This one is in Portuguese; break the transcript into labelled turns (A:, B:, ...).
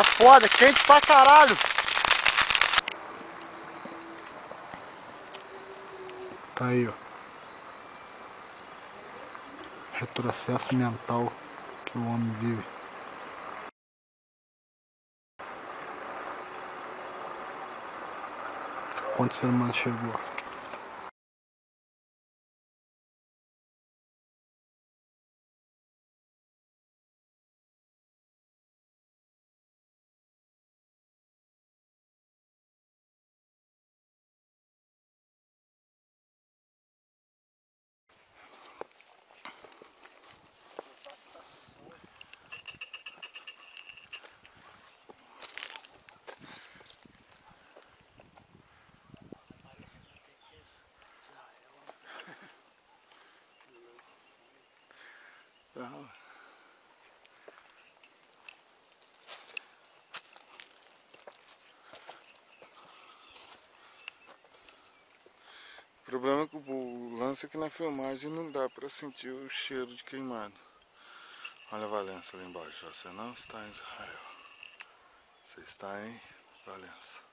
A: Tá foda, quente pra caralho. Tá aí, ó. Retrocesso mental que o homem vive. Quando o ser humano chegou.
B: O problema é que o lance é que na filmagem não dá para sentir o cheiro de queimado. Olha a Valença lá embaixo, você não está em Israel, você está em Valença.